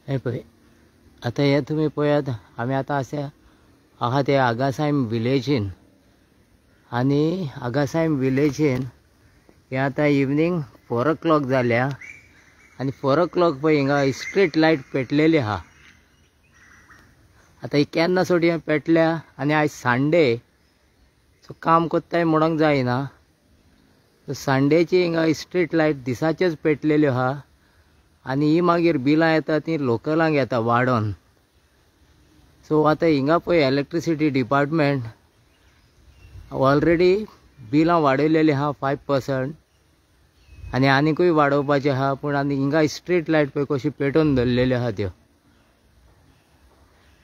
हे पळय आतां हे तुमी पळयात आमी आतां अशे आहा ते आगासायम विलेजीन आनी आगासायम विलेजीन हे आतां इवनिंग 4 o'clock जाल्या आनी 4 o'clock पळय हिंगा स्ट्रीट लायट पेटलेली आहा। आतां ही केन्ना सोडी पेटल्या आनी आयज संडे सो काम कोत्ताय म्हणूंक जायना। संडेची हिंगा स्ट्रीट लायट दिसाचेच पेटलेल्यो आहा आनी ही मागीर बिलां येता ती लोकलांक येता वाडोन। सो आतां हिंगा पळय इलेक्ट्रिसिटी डिपार्टमेंट ऑलरेडी बिलां वाडयलेली आहा 5% आनी आनीकूय वाडोवपाचें आहा। पूण आनी हिंगा स्ट्रीट लायट पळय कशी पेटोवन दवरलेल्यो आहा त्यो।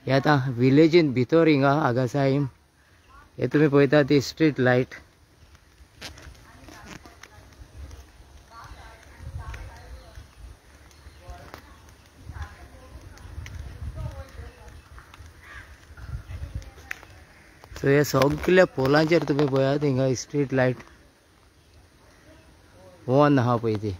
हे आतां विलेजीन भितर हिंगा आगासायम हे तुमी पळयता ती स्ट्रीट लायट। सो हे सगळ्या पोलांचेर तुमी पळयात हिंगा स्ट्रीट लायट ऑन आहा पळय ती।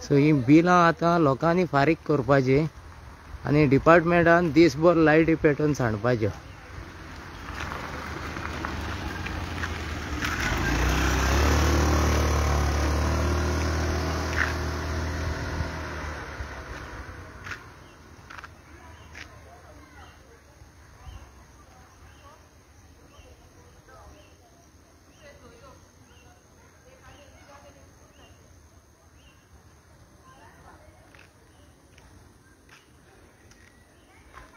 सो ही बिलां आतां लोकांनी फारीक करपाची आनी डिपार्टमेंटान दिसभर लायटी पेटोवन सांडपाच्यो।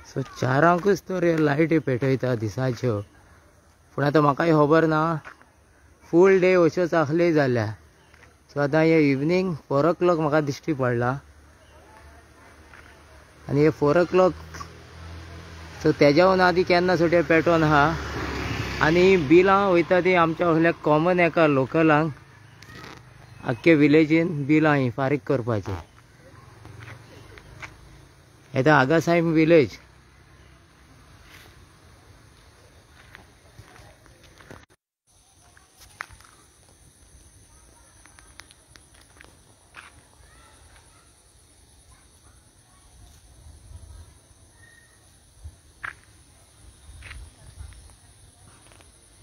सो 4ंकूच तर हे लायटी पेटयता दिसाच्यो। पूण आतां म्हाकाय खबर ना फूल डे अश्योच आखली जाल्या। सो आतां हे इवनिंग 4 o'clock म्हाका दिश्टी पडला आनी हे 4 o'clock सो तेज्यावन आदी केन्ना सुटे पेटोवन आहा आनी बिलां वयता ती आमच्या असल्या कॉमन एका लोकलांक आख्खे विलेजीन बिलां ही फारीक करपाची। येता आगासायम विलेज।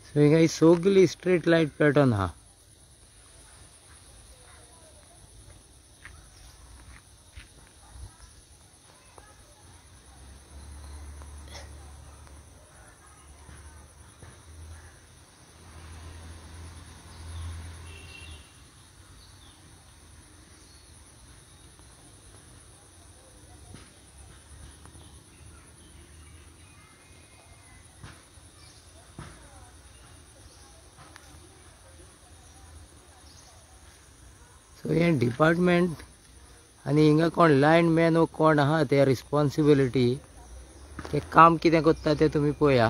सो हिंगा ही सगळी स्ट्रीट लायट पेटोवन आहा। सो हे डिपार्टमेंट आनी हिंगा कोण लायन मॅन वो कोण आहा ते रिस्पॉन्सिबिलिटी ते काम कितें कोत्ता ते तुमी पळया।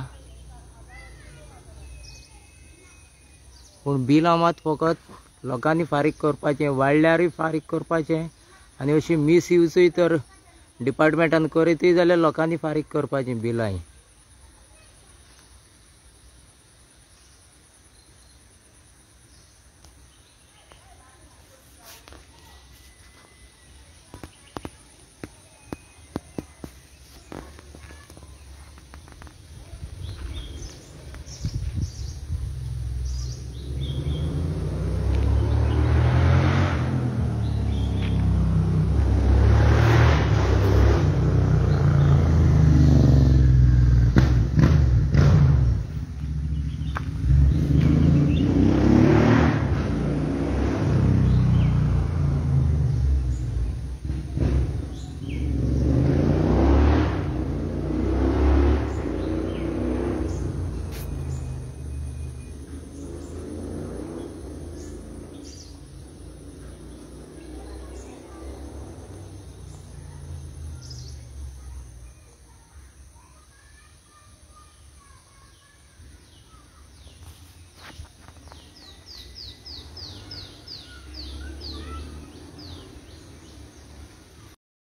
पूण बिलां मात फकत लोकांनी फारीक करपाचें वाडल्यारूय फारीक करपाचें आनी अशी मिसयूजूय तर डिपार्टमेंटान करीतय जाल्यार लोकांनी फारीक करपाचीं बिलां।